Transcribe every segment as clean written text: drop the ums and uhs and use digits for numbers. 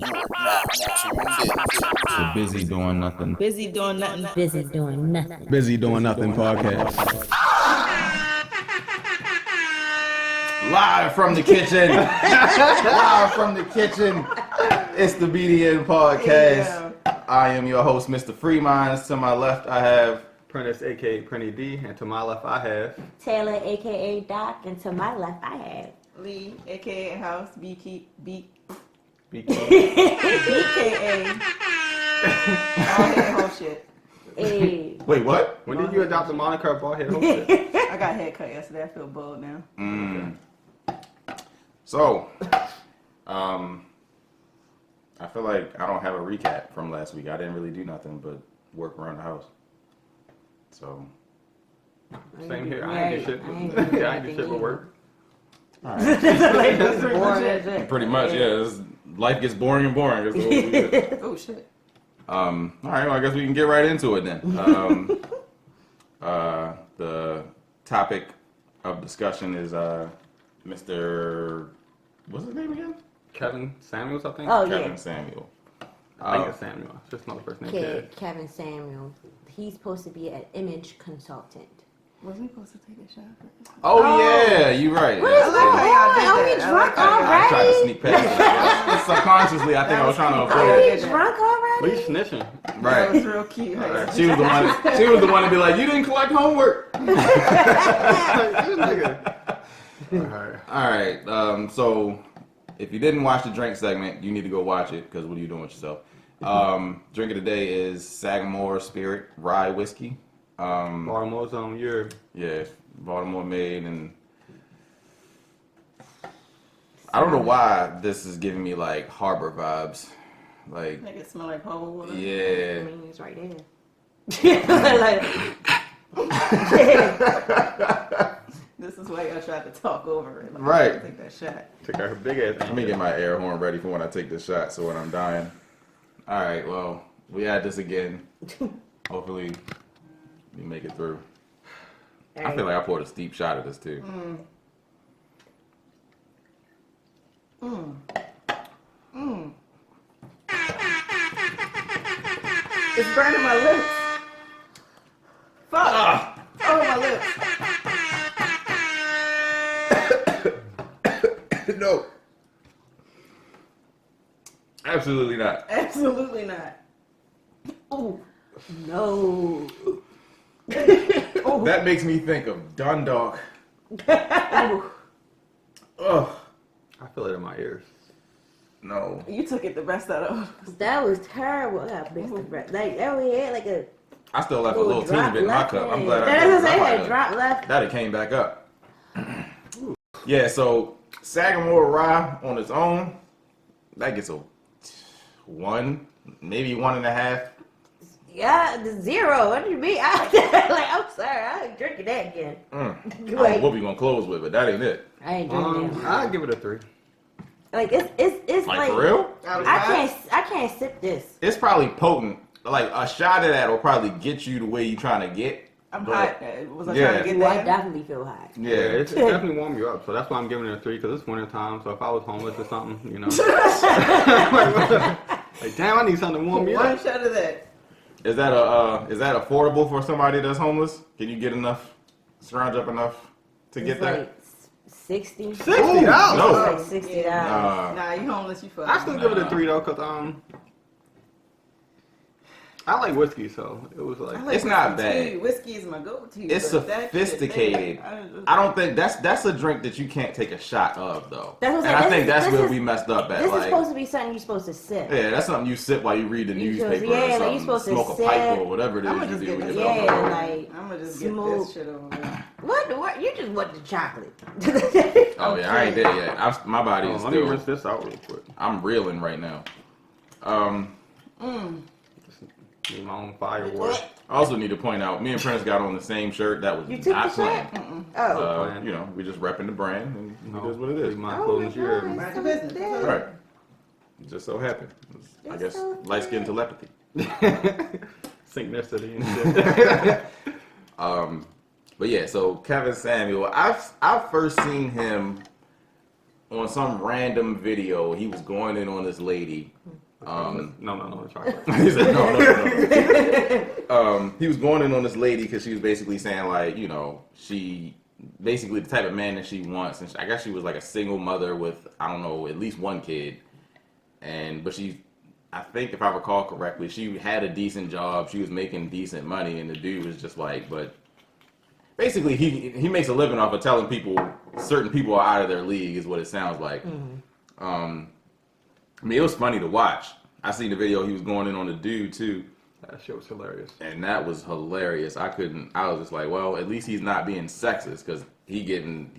The Busy Doing Nothing. Busy doing nothing. Busy doing nothing. Busy Doing Nothing podcast. Live from the kitchen. Live from the kitchen. It's the BDN podcast. Yeah. I am your host, Mr. Freeminds. To my left, I have Prentice, aka Prenny D, and to my left I have Taylor, aka Doc, and to my left I have Lee, aka House BK. BKA. All head whole shit. Hey. Wait, what? When did you adopt the moniker bald head whole shit? I got a haircut yesterday. I feel bold now. So, I feel like I don't have a recap from last week. I didn't really do nothing but work around the house. So, Same here. I ain't do shit. I ain't do shit but work. pretty much, yeah. Life gets boring and boring. That's what we do. Oh shit. All right, well, I guess we can get right into it then. The topic of discussion is Mr. What's his name again? Kevin Samuels, I think. Oh, Kevin yeah. Samuel. I think it's Samuel. It's just not the first name. Kevin Samuel. He's supposed to be an image consultant. Wasn't he supposed to take a shot? Oh, yeah, you're right. What Yeah. is going on? Are we drunk I tried to already? sneak past it. Subconsciously, I think I was trying to Are avoid it. we drunk What already? are you snitching? That was Right. real cute. Alright. She was the one to be like, you didn't collect homework. You nigga. Alright. All right. So if you didn't watch the drink segment, you need to go watch it because what are you doing with yourself? Drink of the day is Sagamore Spirit Rye Whiskey. Baltimore's on your. Yeah, Baltimore made, and I don't know why this is giving me like harbor vibes. Like, Make it smell like harbor water. I yeah. mean, it's right there. This is why y'all tried to talk over it. Like, Right. Take that shot. Took her big ass. Let me get my air horn ready for when I take this shot, so when I'm dying. All right, well, we had this again. Hopefully, we make it through. I feel like I poured a steep shot of this too. It's burning my lips. Fuck. Oh, my lips. No. Absolutely not. Absolutely not. Oh. No. That makes me think of Dundalk. Oh. Ugh. I feel it in my ears. No. You took it the best out of. That was terrible. I got mixed the breath. Like, that we had like a I still left a little teeny drop bit in my left. cup. I'm glad I That's did. what I I had might drop left. that it came back up. Yeah, so Sagamore Rye on its own, that gets a 1, maybe 1.5. Yeah, the 0. What do you mean? I'm sorry. I ain't drinking that again. I don't know Like, what we gonna close with, but that ain't it. I ain't drinking that. I'll give it a 3. Like it's Like, like for real? I can't sip this. It's probably potent. Like a shot of that will probably get you the way you trying to get. I'm but- hot. Was I Yeah. trying to get Ooh, I that? definitely feel hot. Yeah. It's definitely warm you up. So that's why I'm giving it a 3 because it's winter time. So if I was homeless or something, you know. Like, damn, I need something to warm me One up. shot of that. Is that affordable for somebody that's homeless? Can you get enough, scrounge up enough to get It's that? like 60. $60. No. It's like $60. Nah, you homeless, you fuck. I still give it a 3 though, cause I like whiskey, so it was like. I like It's not whiskey, bad. too. Whiskey is my go-to. It's but that shit sophisticated. there, I don't think that's a drink that you can't take a shot of though. That's what I'm and I saying. think that's This where is- we messed up at. This is Like, supposed to be something you're supposed to sip. yeah, that's something you sip while you read the You newspaper just- yeah, or like, something. you supposed to Smoke a pipe sip. or whatever it is I'ma you just do get with this your Yeah, alcohol. like I'm gonna just smoke. get this shit over with. What? You just want the chocolate. Oh yeah, I ain't there yet. My body is Let me still. rinse this out real quick. I'm reeling right now. Need my own firewood. I also need to point out, me and Prince got on the same shirt. That was You took not the shot? planned. Oh. You know, we just repping the brand, and it is what it is. My Oh clothes my here. God. Mind your business. That's all. Right. It just so happened. I guess so light skin telepathy. Synchronicity and shit. But yeah, so Kevin Samuel, I've first seen him on some random video, he was going in on this lady. No, sorry. He said, no. He was going in on this lady because she was basically saying, like, you know, she basically the type of man that she wants. And I guess she was like a single mother with, I don't know, at least one kid. But I think if I recall correctly, she had a decent job. She was making decent money. And the dude was just like, but basically he makes a living off of telling people certain people are out of their league is what it sounds like. I mean, it was funny to watch. I seen the video. He was going in on the dude too. That shit was hilarious. And that was hilarious. I was just like, well, at least he's not being sexist because he getting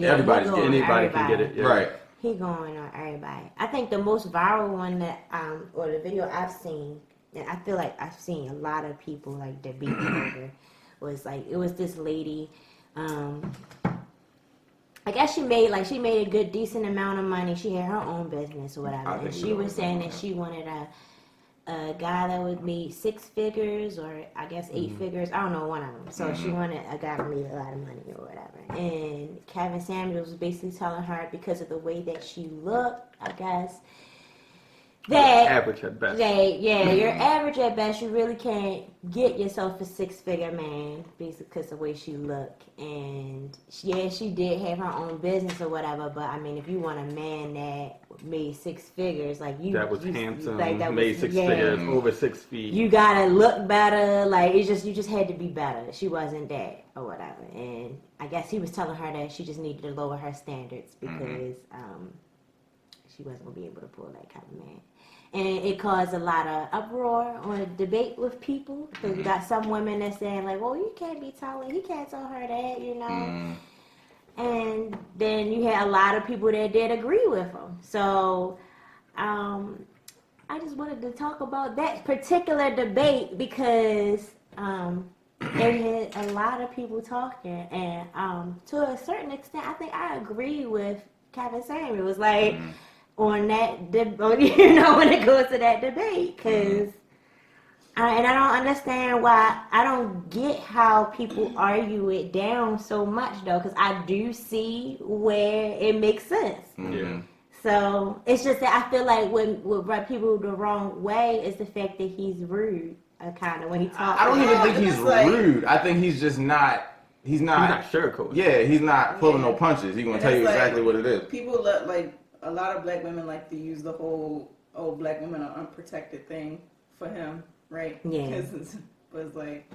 everybody's getting Anybody can get it. Yeah. right. He going on everybody. I think the most viral one that or the video I've seen, and I feel like I've seen a lot of people like debate over, was like it was this lady. I guess she made a good decent amount of money. She had her own business or whatever, and she was saying that she wanted a guy that would make 6 figures or I guess 8 figures. I don't know, one of them. So she wanted a guy to make a lot of money or whatever. And Kevin Samuels was basically telling her because of the way that she looked, I guess, that Average at best. you're average at best. You really can't get yourself a 6-figure man, basically because of the way she looked. And she did have her own business or whatever. But I mean, if you want a man that made 6 figures, like that was handsome, like that made was, 6 figures, over 6 feet. You gotta look better. Like you just had to be better. She wasn't that or whatever. And I guess he was telling her that she just needed to lower her standards because she wasn't gonna be able to pull that kind of man. And it caused a lot of uproar or debate with people because you got some women that saying like, "Well, you can't be telling, he can't tell her that," you know. And then you had a lot of people that did agree with him. So, I just wanted to talk about that particular debate because it had a lot of people talking, and to a certain extent, I think I agree with Kevin Samuels. It was like. On that, you know, when it goes to that debate, because, and I don't understand why, I don't get how people argue it down so much, though, because I do see where it makes sense. Yeah. So, it's just that I feel like what rub people the wrong way is the fact that he's rude, kind of, when he talks. I don't even think he's rude. I think he's just not. He's not sugarcoating. Yeah, he's not pulling no punches. He's gonna tell you exactly what it is. People like. A lot of black women like to use the whole black women are unprotected thing for him, right? Yeah. But it's like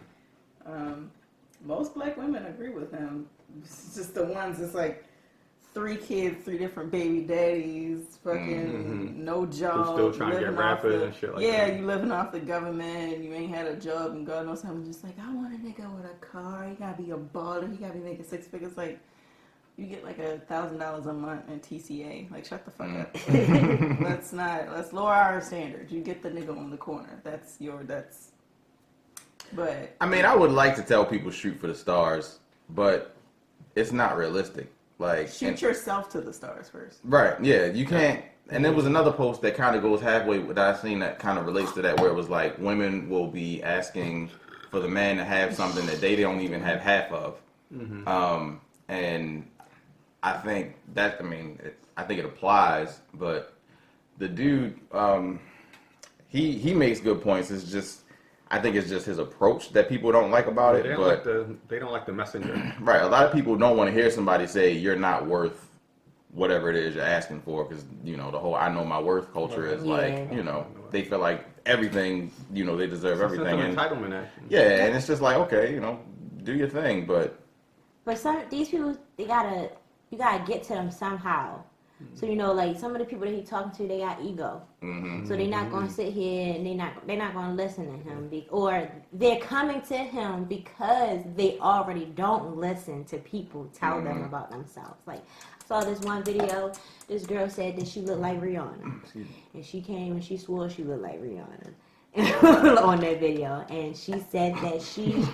most black women agree with him. It's just the ones that's like 3 kids, 3 different baby daddies, fucking no job, still trying to get rappers and shit like that. Yeah, you living off the government, you ain't had a job, and God knows how. I'm just like, I want a nigga with a car. He gotta be a baller. He gotta be making 6 figures. Like. You get like $1,000 a month in TCA. Like, shut the fuck up. Let's lower our standards. You get the nigga on the corner. But. I mean, I would like to tell people shoot for the stars, but it's not realistic. Like shoot yourself to the stars first. Right, yeah. You can't. And there was another post that kind of goes halfway that I seen that kind of relates to that where it was like women will be asking for the man to have something that they don't even have half of. And I think that, I think it applies, but the dude, he makes good points. It's just, I think it's just his approach that people don't like about it. They don't like the messenger. Right. A lot of people don't want to hear somebody say you're not worth whatever it is you're asking for, because, you know, the whole I know my worth culture is like, you know, they feel like everything, you know, they deserve everything. It's an entitlement action. Yeah, and it's just like, okay, you know, do your thing, but these people, you gotta get to them somehow. So, you know, like some of the people that he's talking to, they got ego. So they're not going to sit here and they're not going to listen to him. Or they're coming to him because they already don't listen to people tell them about themselves. Like, I saw this one video, this girl said that she looked like Rihanna. And she came and she swore she looked like Rihanna. On that video. And she said that she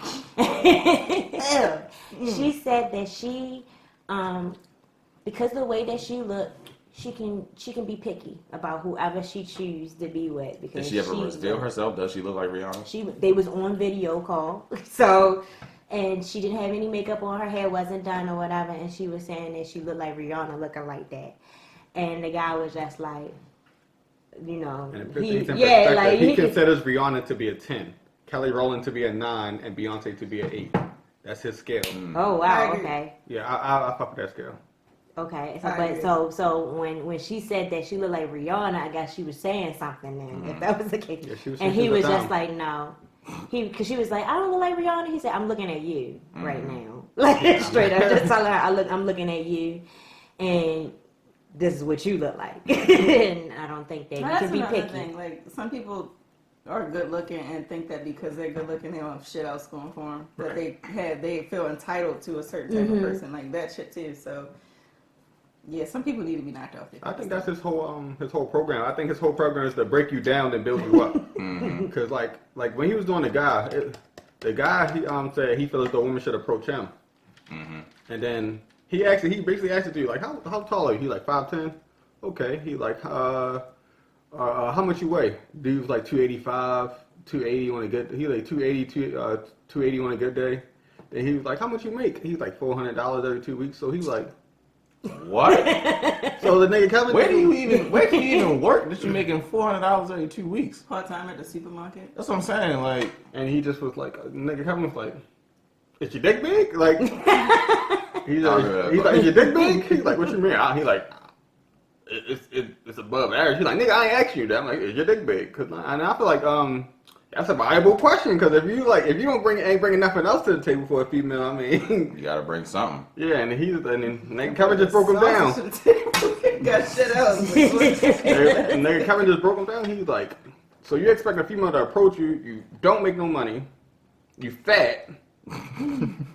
because the way that she looked, she can be picky about whoever she chooses to be with. Because did she ever reveal herself? Does she look like Rihanna? They was on video call. So, and she didn't have any makeup on, her hair wasn't done or whatever, and she was saying that she looked like Rihanna looking like that. And the guy was just like, you know, And he considers Rihanna to be a 10, Kelly Rowland to be a 9, and Beyonce to be an 8. That's his scale. Oh wow, okay. Yeah, I fuck with that scale. Okay, so when she said that she looked like Rihanna, I guess she was saying something then, if that was the case. Yeah, she was and he was just like, no. Because she was like, I don't look like Rihanna. He said, I'm looking at you right now. Like, straight up. Just telling her, I'm looking at you, and this is what you look like. And I don't think that you can be picky. Thing. Like, some people are good looking and think that because they're good looking, they don't have shit else going for them. That they feel entitled to a certain type of person. Like, that shit too. So, yeah, some people need to be knocked off. I think that's his whole program. I think his whole program is to break you down and build you up. Because like when he was doing the guy he said he feels as though women should approach him. And then he basically asked you like, how tall are you? He like 5'10". Okay. He like how much you weigh? Dude was like 285, 280 on a good. He like 280 on a good day. Then he was like, how much you make? He's like $400 every 2 weeks. So he's like. What? So the nigga Kevin, where can you even work that you're making $400 every 2 weeks? Part time at the supermarket. That's what I'm saying. Like, and he just was like, nigga Kevin was like, is your dick big? Like, he's like, is your dick big? He's like, what you mean? He's like, it's above average. He's like, nigga, I ain't asking you that. I'm like, is your dick big? And I feel like that's a viable question, because if you ain't bringing nothing else to the table for a female, I mean, you gotta bring something. Yeah, and then Kevin just broke him down. Got shit else. And nigga Kevin just broke him down. He's like, so you expect a female to approach you? You don't make no money. You fat, and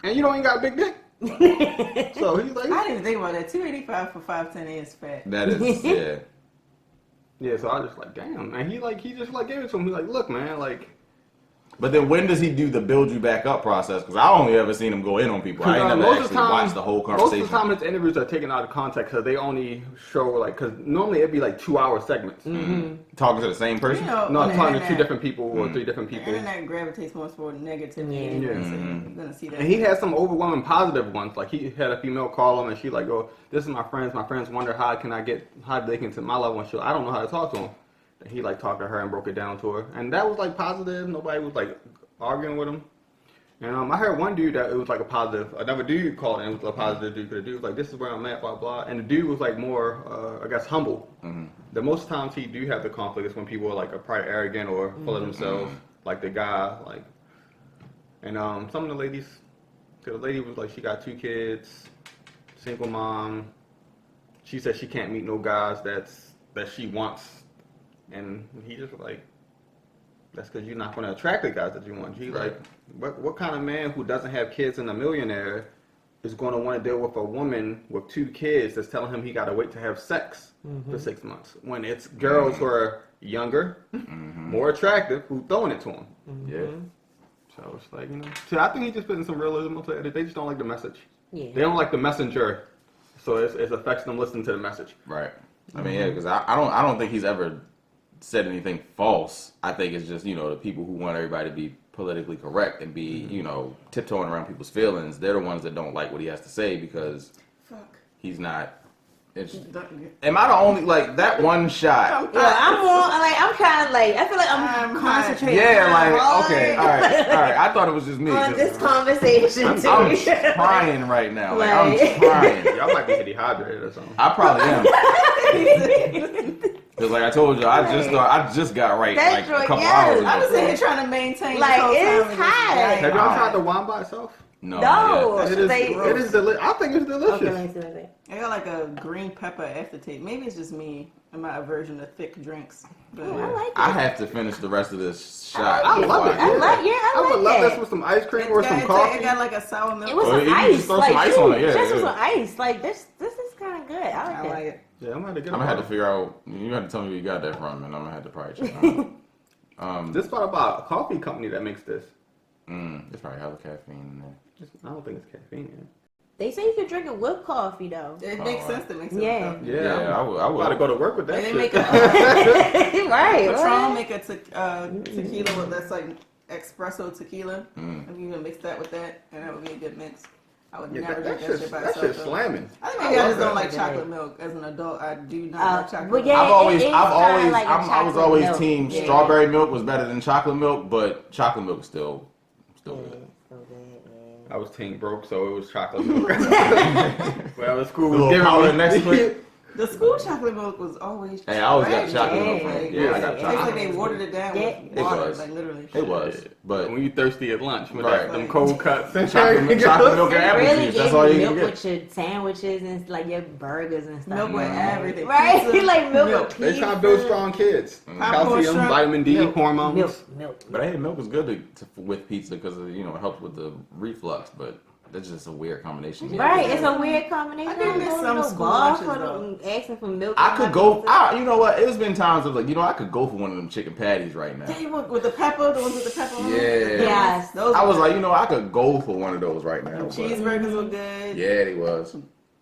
you don't even got a big dick. So he's like, I didn't even think about that. 285 for 5'10" is fat. That is, yeah. Yeah, so I was just like, damn. And he just gave it to him. He's like, look, man, like. But then when does he do the build you back up process? Because I only ever seen him go in on people. I ain't never actually watched the whole conversation. Most of the time, his interviews are taken out of context because they only show, like, because normally it'd be like 2-hour segments. Talking to the same person? You know, no, talking to 2 different people or 3 different people. The internet gravitates more toward negativity. Yeah. So you're going to see that. And he had some overwhelming positive ones. Like, he had a female call him and she like, oh, this is my friends. My friends wonder how they can get to my level. And I don't know how to talk to him. And he like talked to her and broke it down to her. And that was like positive. Nobody was like arguing with him. And I heard one dude that it was like a positive. Another dude called and it was a positive dude. The dude was like, this is where I'm at, blah, blah. And the dude was like more, I guess, humble. The most times he do have the conflict is when people are like probably arrogant or full of themselves. Like the guy, like. And some of the ladies, the lady was like, she got 2 kids, single mom. She said she can't meet no guys that she wants. And he just like, that's because you're not going to attract the guys that you want. He's like, what kind of man who doesn't have kids and a millionaire is going to want to deal with a woman with 2 kids that's telling him he got to wait to have sex for 6 months, when it's girls who are younger, more attractive, who throwing it to him. Yeah. So it's like, you know. So I think he just putting some realism into it. They just don't like the message. Yeah. They don't like the messenger. So it affects them listening to the message. Right. I mean, yeah, because I don't think he's ever said anything false. I think it's just, you know, the people who want everybody to be politically correct and be, you know, tiptoeing around people's feelings, they're the ones that don't like what he has to say because he's not. Am I the only, like, that one shot? Yeah, I'm kind of like, I feel like I'm concentrating. Yeah, like, okay, all right. I thought it was just me. On this conversation, I'm trying right now. Like, I'm trying. Y'all might be dehydrated or something. I probably am. Because like I told you, I just got right like a couple hours ago. I was in here trying to maintain. Like, it's hot. Have y'all tried the wine by itself? No. It is delicious. I think it's delicious. Okay, I got like a green pepper aftertaste. Maybe it's just me and my aversion to thick drinks. But I like it. I have to finish the rest of this shot. I love it. I would love this with some ice cream or some coffee. It got like a sour milk. It was some ice. Throw some ice on it. Just with some ice. Like this is kind of good. I like it. Yeah, I'm gonna have to figure out. You have to tell me where you got that from, and I'm gonna have to probably check it out. This part about a coffee company that makes this. It's probably have caffeine in there. I don't think it's caffeine in it. They say you can drink it with coffee though. It makes sense to mix it with coffee. Yeah, I would. Gotta go to work with that. They shit. make a right. Patron make a tequila that's like espresso tequila. If you can mix that with that, and that would be a good mix. I would Yeah, never drink that shit by that itself. shit's though. slamming. I think maybe I just love don't that. like chocolate milk. As an adult, I do not like chocolate but milk. yeah, I was chocolate always milk. team Yeah. strawberry milk was better than chocolate milk, but chocolate milk is still good. So good, yeah. I was team broke, so it was chocolate milk. Well, the school Little was giving powder me next week. The school chocolate milk was always. Hey, I always got trash. chocolate milk Yeah. from. Yeah, Yeah, I I got It tastes like chocolate. they watered it down Yeah. with water, was. like literally. It was, but when you thirsty at lunch with Right. them cold cuts and chocolate milk and apple Really juice. That's give all you you milk can with get. your sandwiches and like your burgers and stuff. Milk with everything. Right? Pizza, Like milk with They trying to build strong kids. Calcium, shrimp, vitamin D, milk. hormones. Milk. But hey, milk is good with pizza because it helps with the reflux. But that's just a weird combination. Right, it's a weird combination. I do miss some school lunches, asking for milk. I on could my go. pizza. You know what? It's been times of like, I could go for one of them chicken patties right now. Tell you what, with the pepper, the ones with the pepper on Yeah. them. Yes. Those I was were like, I could go for one of those right now. but- cheeseburgers were good. Yeah, they was.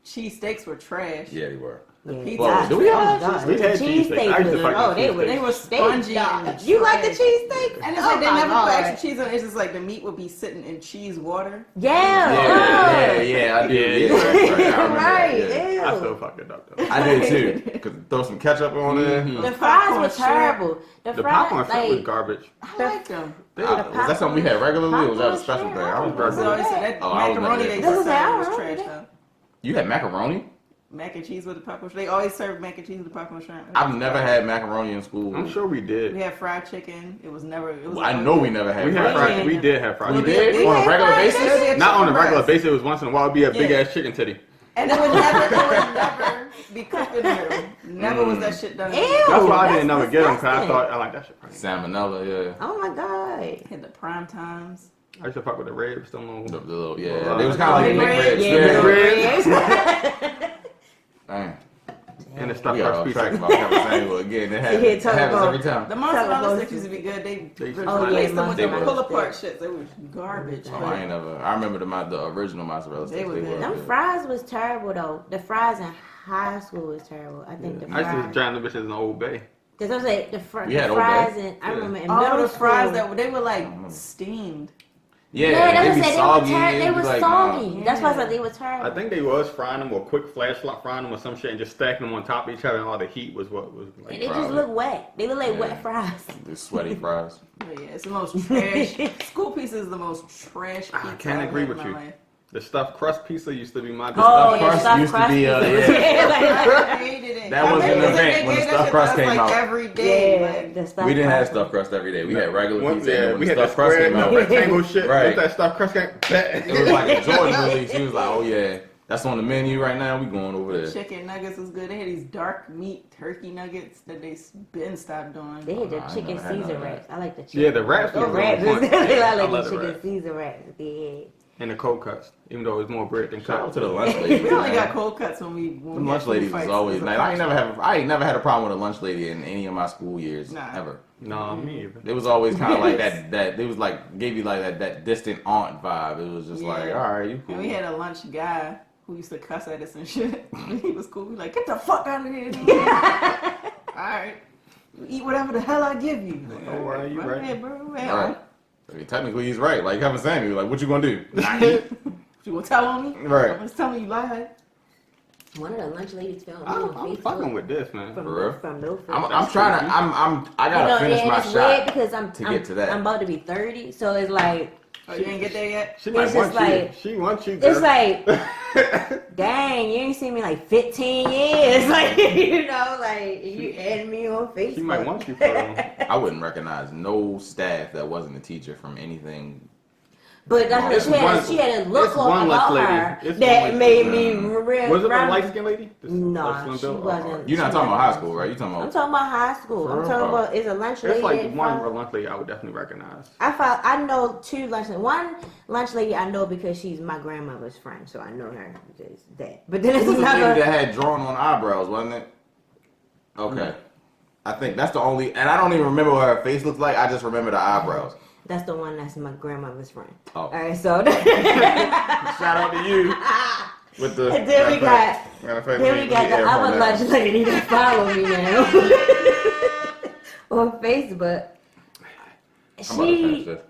Cheesesteaks were trash. Yeah, they were. The Yeah. pizza. Well, do we have Oh, God. We had The cheesesteaks. I used to fuck with they were cheesesteaks. They were steak, spongy dog. and You like the trash. cheesesteak? And it's like they my never God. put extra cheese on it. It's just like the meat would be sitting in cheese water. Yeah. Yeah, I do. Yeah. Yeah, right, I remember Right. that, yeah. I Ew. still fucked it up though. I did too. Could throw some ketchup on there. The fries were terrible. The fries, popcorn shrimp was like, garbage. I like them. Was that something we had regularly, or was that a special thing? I popcorn was So regular. I said that Oh, I was macaroni never they there. served was This is trash how I though. You had macaroni? Mac and cheese with the popcorn shrimp. They always serve mac and cheese with the popcorn shrimp. I've never had macaroni in school. I'm sure we We did. had fried chicken. It was never. It was. I know we never had We had fried fried. chicken. We did have fried We chicken. did? We On a had regular fried basis? chicken. They had Not on a chicken regular breast. basis. It was once in a while. It'd be a big Yeah. ass chicken titty. And it would never be cooked in the middle. Never was that shit done. in the middle. Ew. That's why I that's didn't never get them because I disgusting. thought I like that shit. Probably. Salmonella, yeah. Oh my God. Had the prime times. I used to fuck with the ribs. Don't know. The little, yeah. They was kind of like Big McRibs. ribs. Yeah. Dang. And the We stuffed got crust off pizza. track about California, but again, it happens, Yeah, it talk happens about- every time. The mozzarella Tell sticks used to be good. They used to Oh, replaced yeah, them with the mozzarella pull apart sticks. shits. They were garbage. Oh, I ain't never. I remember the original mozzarella sticks. They were good. Them good. fries was terrible though. The fries in high school was terrible. I think the I used to fries. jam the bitches in Old Bay. Because I was like the We had Old fries Bay. and I Yeah. remember in Oh, middle the fries school, they were like steamed. Yeah, that they was be it. soggy. They it'd were be like, soggy. That's why I Yeah. said they were terrible. I think they was frying them or quick flashlight frying them or some shit and just stacking them on top of each other and all the heat was what was And like. they just probably. look wet. They look like Yeah. wet fries. The sweaty fries. But yeah, it's the most trash. School pizza is the most trash pizza. I can't I've agree had with in my you. life. The stuffed crust pizza used to be my Oh, stuffed yeah, crust stuffed used to crust be, pizza. yeah. I hated it. That was I an remember event they when the gave stuffed that crust shit to us, came like, out. every day. Yeah, Like, the stuff. We didn't have stuffed crust every day. We had regular One, pizza. yeah, and when we the had the stuffed crust square came out, rectangle shit. Right. With that stuffed crust came. it was like a Jordan release. He was like, "Oh yeah, that's on the menu right now. We going over there." chicken nuggets was good. They had these dark meat turkey nuggets that they been stopped doing. They had the I chicken never had none Caesar of that. wraps. I like the chicken. Yeah, the wraps The was wraps. on point. I I like love the the chicken wraps. Caesar wraps. Yeah. And the cold cuts, even though it's more bread than Shout out cut. to the lunch ladies. We only man. got cold cuts when we. The lunch ladies was always nice. I ain't never had a problem with a lunch lady in any of my school years Nah. ever. No, me either. It was always kind of like that. It was like gave you like that distant aunt vibe. It was just like, Yeah. all right, you cool. And we had a lunch guy who used to cuss at us and shit. He was cool. He was like, get the fuck out of here. All right. You eat whatever the hell I give you. Like, Oh, well, you my right. bad, bro. Man. All right. I mean, technically, he's right. Like Kevin Samuel, like, what you gonna do? Not eat. You gonna tell on me? Right. I'm just telling you lied. One of the lunch ladies filmed me I'm on Facebook. fucking with this, man. From For real? from Milford. I'm trying to. I gotta finish and my it's shot. weird because I'm get to that. I'm about to be 30, so it's like Oh, you didn't get there yet? She might It's want just you. like- She wants you. Girl. it's like, dang, you ain't seen me like 15 years, like you know, like you added me on Facebook. She might want you for real. I wouldn't recognize no staff that wasn't a teacher from anything. But that's It's what one- she had a look it's one about lunch lady. her It's one that lunch made lady. me real. Was it a light skinned lady? No, Slim she build? wasn't. You're not talking about high school, right? You talking I'm about? talking about high school. I'm For talking real? about it's a lunch lady. It's like that one found- lunch lady I would definitely recognize. I know two lunch. One lunch lady I know because she's my grandmother's friend, so I know her. Just that. But then It it's was a lady another. that had drawn on eyebrows, wasn't it? Okay. I think that's the only, and I don't even remember what her face looked like. I just remember the eyebrows. That's the one that's my grandmother's friend. Oh. All right, so. Shout out to you with the. And then we got. Matter of fact, Then let we me got the air other from lunch that. lady that follow me now on Facebook. I'm about to finish She this.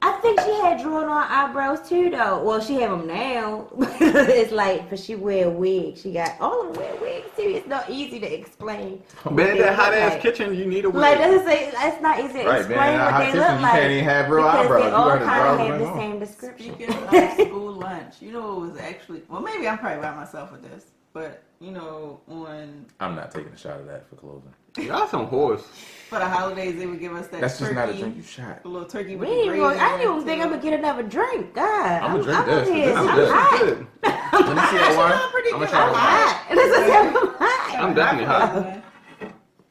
I think she had drawn on eyebrows too, though. Well, she have them now. It's like, but she wear a wig. She got all of them wear wigs too. It's not easy to explain. Man, in that hot ass kitchen, you need a wig. Like, it's not easy to Right, explain man, in that what hot they kitchen, look you like. can't even have real because eyebrows. they You all gotta kind draw of them have the on. same description. Speaking of school lunch, you know what was actually, well, maybe I'm probably by myself with this, but you know, I'm not taking a shot of that for closing. Y'all some horse. for the holidays they would give us that That's just turkey, not a drink you shot. a little turkey with We the ain't gravy. even, I didn't even on it, think I too. would get another drink. God, I'ma drink this. here. This is I'm good. hot. Good. Let me see that wine. pretty I'm good. gonna try I'm the wine. hot. This is I'm hot. I'm definitely hot.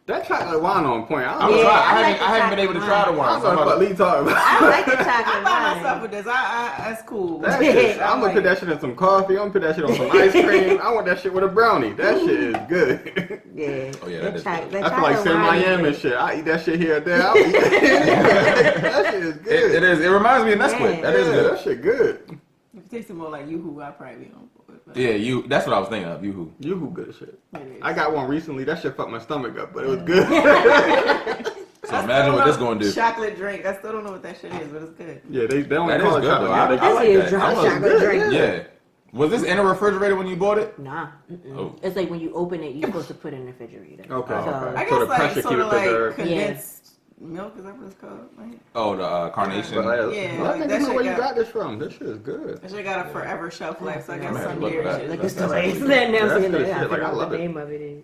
That chocolate wine on point. I'm gonna Yeah, try. I I like the haven't been able to try the I'm wine. So gonna put Lee talking about. I like the I'm chocolate by myself wine. with this. That's cool. That shit, I'm gonna put that shit in some coffee. I'm gonna put that shit on some ice cream. I want that shit with a brownie. That shit is good. Yeah. Oh, yeah, that is chocolate- good. that I feel like chocolate Sam wine is Miami good. and shit. I eat that shit here and there. I'll eat that. That shit is good. It is. It reminds me of Nesquik. Man. That is Yeah, good. that shit good. If it tasted more like Yoo-Hoo, I'd probably be on board. But Yeah, you. That's what I was thinking of. You who? You good shit. it is. I got one recently. That shit fucked my stomach up, but it was good. So imagine what this gonna do. Chocolate drink. I still don't know what that shit is, but it's good. Yeah, they don't That call is it good, chocolate. though. Yeah, I they This like is that. dry That was chocolate good, drink. Yeah. Was this in a refrigerator when you bought it? Nah. Oh. It's like when you open it, you're supposed to put it in the refrigerator. Okay. Oh, So, okay. I So the guess like pressure sort keep of it preserved. like condensed milk. Is that what it's called? Right? Oh, the carnation. But, Yeah, let me that know shit where you got- got this from. This shit is good. That shit got a forever shelf life, so I I'm guess gonna have some to look dairy at shit. that. Like is it's That's the way actually it's that now. That's So good I shit. Like, I forgot what love the it. name of it is.